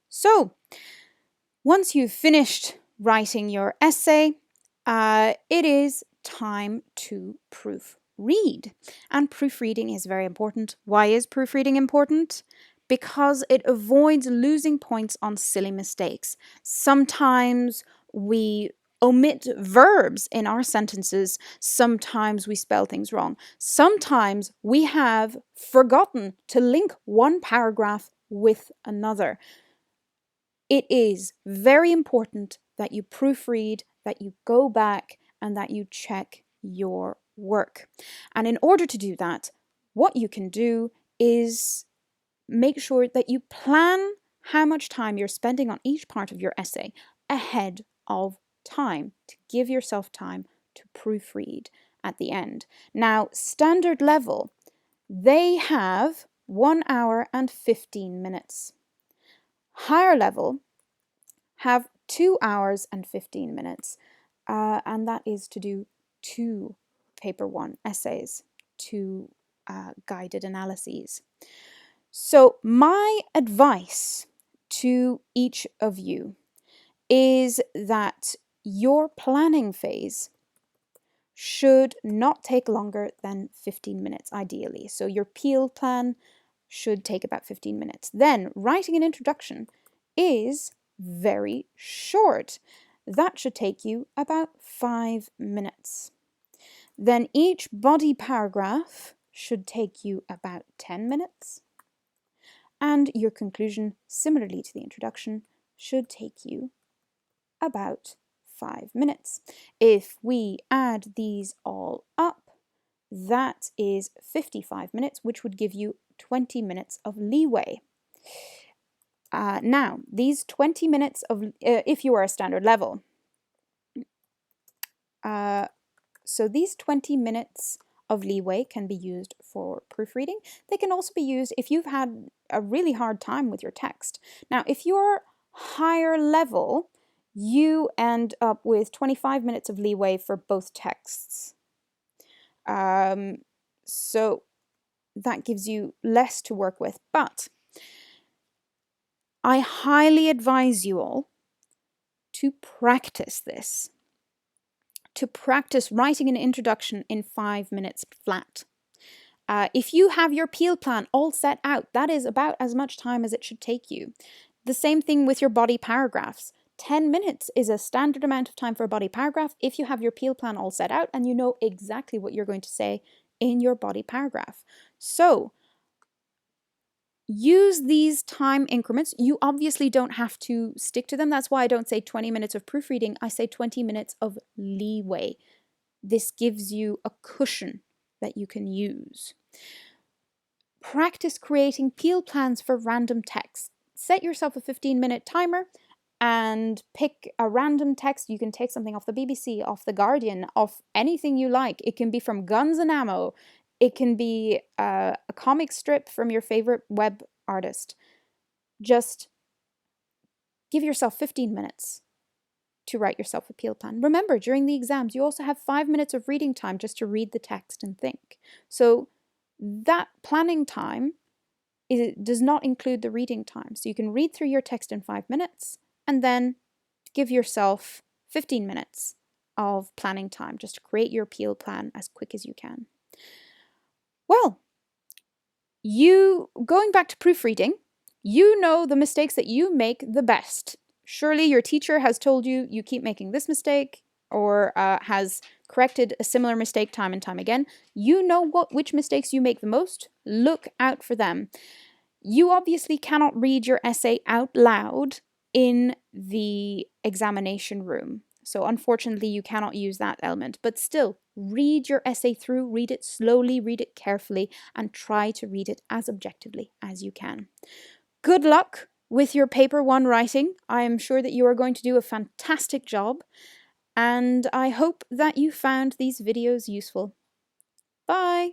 So, once you've finished writing your essay, it is time to proofread. And proofreading is very important. Why is proofreading important? Because it avoids losing points on silly mistakes. Sometimes we omit verbs in our sentences. Sometimes we spell things wrong. Sometimes we have forgotten to link one paragraph with another. It is very important that you proofread, that you go back, and that you check your work. And in order to do that, what you can do is make sure that you plan how much time you're spending on each part of your essay ahead of time to give yourself time to proofread at the end. Now, standard level, they have 1 hour and 15 minutes. Higher level have 2 hours and 15 minutes, and that is to do 2 paper 1 essays, 2 guided analyses. So my advice to each of you is that your planning phase should not take longer than 15 minutes, ideally. So your Peel plan should take about 15 minutes. Then writing an introduction is very short. That should take you about 5 minutes. Then each body paragraph should take you about 10 minutes. And your conclusion, similarly to the introduction, should take you about 5 minutes. If we add these all up, that is 55 minutes, which would give you 20 minutes of leeway. Now, these 20 minutes of, if you are a standard level, so these 20 minutes of leeway can be used for proofreading. They can also be used if you've had a really hard time with your text. Now, if you're higher level, you end up with 25 minutes of leeway for both texts. So that gives you less to work with, but I highly advise you all to practice this, to practice writing an introduction in 5 minutes flat. If you have your Peel plan all set out, that is about as much time as it should take you. The same thing with your body paragraphs. 10 minutes is a standard amount of time for a body paragraph if you have your Peel plan all set out and you know exactly what you're going to say in your body paragraph. So, use these time increments. You obviously don't have to stick to them. That's why I don't say 20 minutes of proofreading. I say 20 minutes of leeway. This gives you a cushion that you can use. Practice creating Peel plans for random text. Set yourself a 15-minute timer and pick a random text. You can take something off the BBC, off The Guardian, off anything you like. It can be from Guns and Ammo. It can be a comic strip from your favorite web artist. Just give yourself 15 minutes to write yourself a Peel plan. Remember, during the exams, you also have 5 minutes of reading time just to read the text and think. So that planning time does not include the reading time. So you can read through your text in 5 minutes and then give yourself 15 minutes of planning time just to create your Peel plan as quick as you can. Well, going back to proofreading, you know the mistakes that you make the best. Surely your teacher has told you you keep making this mistake or has corrected a similar mistake time and time again. You know which mistakes you make the most. Look out for them. You obviously cannot read your essay out loud in the examination room. So unfortunately, you cannot use that element. But still, read your essay through, read it slowly, read it carefully, and try to read it as objectively as you can. Good luck with your paper 1 writing. I am sure that you are going to do a fantastic job. And I hope that you found these videos useful. Bye!